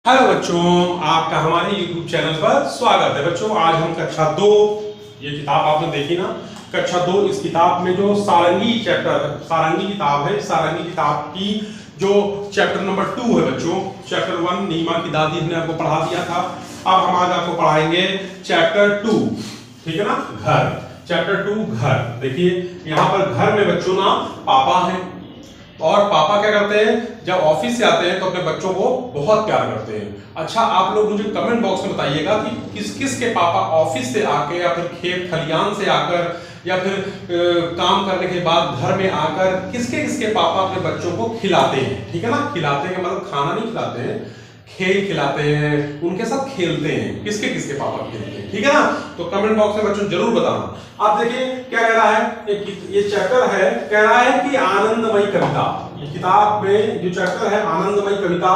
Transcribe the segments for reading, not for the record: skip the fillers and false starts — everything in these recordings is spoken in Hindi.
हेलो बच्चों, आपका हमारे YouTube चैनल पर स्वागत है। बच्चों आज हम कक्षा 2, ये किताब आपने देखी ना, कक्षा 2, इस किताब में जो सारंगी सारंगी किताब है, सारंगी किताब की जो चैप्टर नंबर 2 है बच्चों। चैप्टर 1 नीमा की दादी हमने आपको पढ़ा दिया था। अब हम आज आपको पढ़ाएंगे चैप्टर 2, ठीक है ना, घर। चैप्टर 2 घर। देखिए यहाँ पर घर में बच्चों ना पापा है, और पापा क्या करते हैं, जब ऑफिस से आते हैं तो अपने बच्चों को बहुत प्यार करते हैं। अच्छा, आप लोग मुझे कमेंट बॉक्स में बताइएगा कि किस किस के पापा ऑफिस से आके या फिर खेत खलियान से आकर या फिर काम करने के बाद घर में आकर किसके किसके पापा अपने बच्चों को खिलाते हैं। ठीक है ना, खिलाते हैं मतलब खाना नहीं खिलाते हैं, खेल खिलाते हैं, उनके साथ खेलते हैं। किसके किसके पापा खेलते हैं, ठीक है ना। तो कमेंट बॉक्स में बच्चों जरूर बताना। आप देखिए क्या कह रहा है, ये चैप्टर है, कह रहा है कि आनंदमयी कविता। ये किताब में जो चैप्टर है आनंदमयी कविता,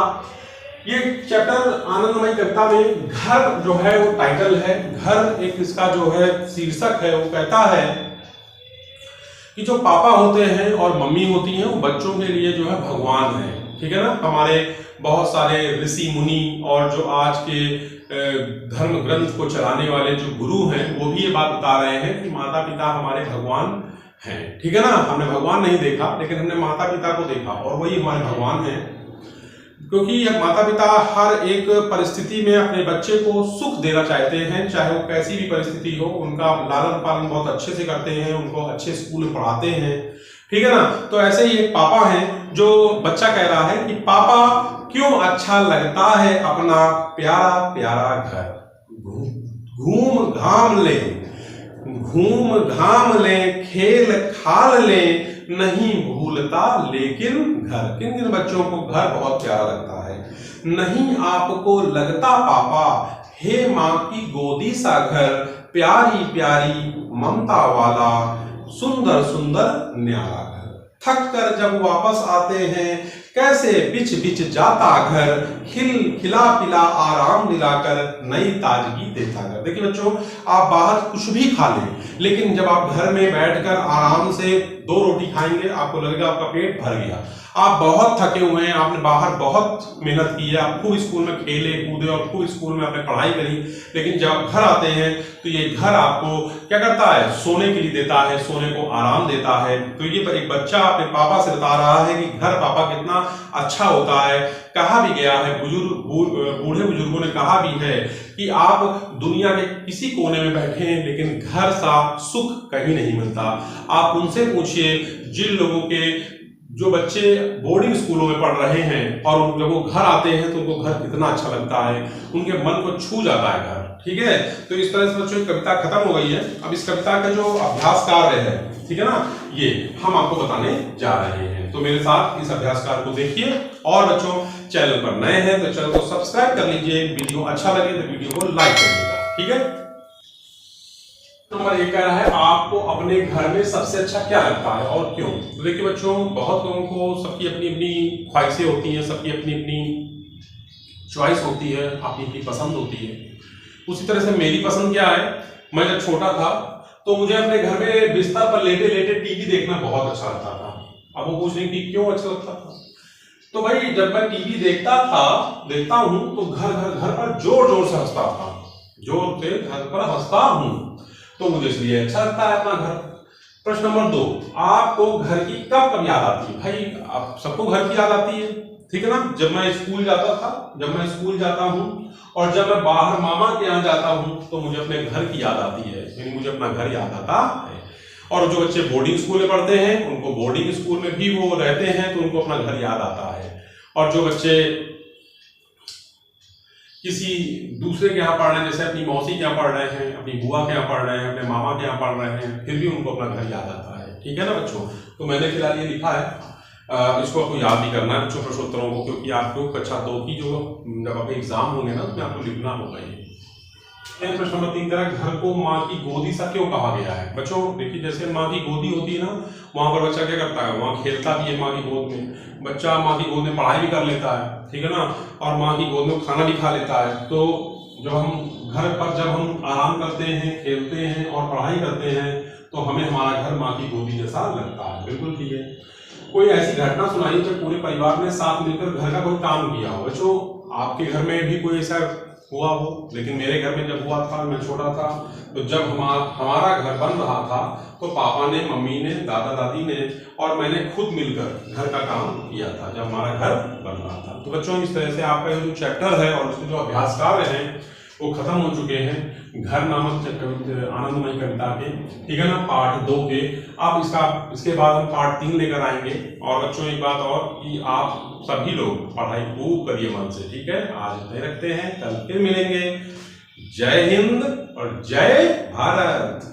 ये चैप्टर आनंदमयी कविता में घर जो है वो टाइटल है, घर एक इसका जो है शीर्षक है। वो कहता है कि जो पापा होते हैं और मम्मी होती हैं वो बच्चों के लिए जो है भगवान है। ठीक है ना, हमारे बहुत सारे ऋषि मुनि और जो आज के धर्म ग्रंथ को चलाने वाले जो गुरु हैं वो भी ये बात बता रहे हैं कि माता पिता हमारे भगवान हैं। ठीक है ना, हमने भगवान नहीं देखा लेकिन हमने माता पिता को देखा और वही हमारे भगवान हैं। क्योंकि माता पिता हर एक परिस्थिति में अपने बच्चे को सुख देना चाहते हैं, चाहे वो कैसी भी परिस्थिति हो। उनका लालन पालन बहुत अच्छे से करते हैं, उनको अच्छे स्कूल में पढ़ाते हैं। ठीक है ना, तो ऐसे ही एक पापा हैं जो बच्चा कह रहा है कि पापा क्यों अच्छा लगता है अपना प्यारा प्यारा घर। घूम घाम ले, खेल खाल ले, नहीं भूलता लेकिन घर। किन किन बच्चों को घर बहुत प्यारा लगता है। नहीं आपको लगता पापा, हे माँ की गोदी सा घर, प्यारी प्यारी ममता वाला, सुंदर सुंदर न्यारा घर। थक कर जब वापस आते हैं, कैसे बिछ बिछ जाता घर, खिला पिला आराम दिलाकर, नई ताजगी देता घर। देखिए बच्चों, आप बाहर कुछ भी खा लें लेकिन जब आप घर में बैठकर आराम से 2 रोटी खाएंगे आपको लगेगा आपका पेट भर गया। आप बहुत थके हुए हैं, आपने बाहर बहुत मेहनत की है, आप खूब स्कूल में खेले कूदे और खूब स्कूल में आपने पढ़ाई करी, लेकिन जब आप घर आते हैं तो ये घर आपको क्या करता है, सोने के लिए देता है, सोने को आराम देता है। तो ये एक बच्चा अपने पापा से बता रहा है कि घर पापा कितना अच्छा होता है। कहा भी गया है, बूढ़े बुजुर्गों ने कहा भी है कि आप दुनिया के किसी कोने में बैठे हैं लेकिन घर सा सुख कहीं नहीं मिलता। आप उनसे पूछिए जिन लोगों के जो बच्चे बोर्डिंग स्कूलों में पढ़ रहे हैं और जब वो घर आते हैं तो उनको घर कितना अच्छा लगता है, उनके मन को छू जाता है घर। ठीक है, तो इस तरह से बच्चों कविता खत्म हो गई है। अब इस कविता का जो अभ्यास कार्य है, ठीक है ना, ये हम आपको बताने जा रहे हैं। तो मेरे साथ इस अभ्यास कार्य को देखिए और बच्चों चैनल पर नए हैं तो चैनल को सब्सक्राइब कर लीजिए, वीडियो अच्छा लगे तो वीडियो को लाइक करिएगा। ठीक है, नंबर 1 कह रहा है आपको अपने घर में सबसे अच्छा क्या लगता है और क्यों। तो देखिए बच्चों, बहुत लोगों को सबकी अपनी अपनी ख्वाहिशें होती हैं, सबकी अपनी अपनी चॉइस होती है, अपनी अपनी पसंद होती है। उसी तरह से मेरी पसंद क्या है, मैं जब छोटा था तो मुझे अपने घर में बिस्तर पर लेटे लेटे टीवी देखना बहुत अच्छा लगता था। अब वो पूछ रहे कि क्यों अच्छा लगता था, तो भाई जब मैं टीवी देखता हूँ तो घर पर जोर जोर से हंसता था, जोर से घर पर हंसता हूँ, तो मुझे इसलिए अच्छा लगता है अपना घर। प्रश्न नंबर 2, आपको घर की कब याद आती है। भाई आप सबको घर की याद आती है, ठीक है ना। जब मैं स्कूल जाता हूँ और जब मैं बाहर मामा के यहाँ जाता हूँ तो मुझे अपने घर की याद आती है, यानी मुझे अपना घर याद आता है। और जो बच्चे बोर्डिंग स्कूल में पढ़ते हैं उनको बोर्डिंग स्कूल में भी वो रहते हैं तो उनको अपना घर याद आता है। और जो बच्चे किसी दूसरे के यहाँ पढ़ रहे हैं, जैसे अपनी मौसी के यहाँ पढ़ रहे हैं, अपनी बुआ के यहाँ पढ़ रहे हैं, अपने मामा के यहाँ पढ़ रहे हैं, फिर भी उनको अपना घर याद आता है। ठीक है ना बच्चों, तो मैंने फिलहाल ये लिखा है, इसको आपको याद भी करना है बच्चों प्रश्नोत्तरों को, क्योंकि आपको कक्षा 2 की जो जब आपके एग्जाम होंगे ना उसमें आपको लिखना होगा ये। प्रश्न नंबर 3 तरह घर को माँ की गोदी सा क्यों कहा गया है। बच्चों देखिए, जैसे माँ की गोदी होती है ना, वहां पर बच्चा क्या करता है, वहां खेलता भी है माँ की गोद में, बच्चा माँ की गोद में पढ़ाई भी कर लेता है, ठीक है ना, और माँ की गोद में खाना भी खा लेता है। तो जब हम घर पर जब हम आराम करते हैं, खेलते हैं और पढ़ाई करते हैं तो हमें हमारा घर माँ की गोदी जैसा लगता है। बिल्कुल ठीक है। कोई ऐसी घटना सुनाइए जब पूरे परिवार ने साथ मिलकर घर का कोई काम किया हो। बच्चों आपके घर में भी कोई ऐसा हुआ हो, लेकिन मेरे घर में जब हुआ था, मैं छोटा था, तो जब हमारा घर बन रहा था तो पापा ने, मम्मी ने, दादा दादी ने और मैंने खुद मिलकर घर का काम किया था जब हमारा घर बन रहा था। तो बच्चों, इस तरह से आपका जो चैप्टर है और उसके जो अभ्यास कार्य हैं वो खत्म हो चुके हैं घर नामक आनंदमयी कविता के, ठीक है ना, पाठ 2 के। अब इसके बाद हम पाठ 3 लेकर आएंगे। और बच्चों एक बात और कि आप सभी लोग पढ़ाई खूब करिए मन से, ठीक है। आज इतने रखते हैं, कल फिर मिलेंगे। जय हिंद और जय भारत।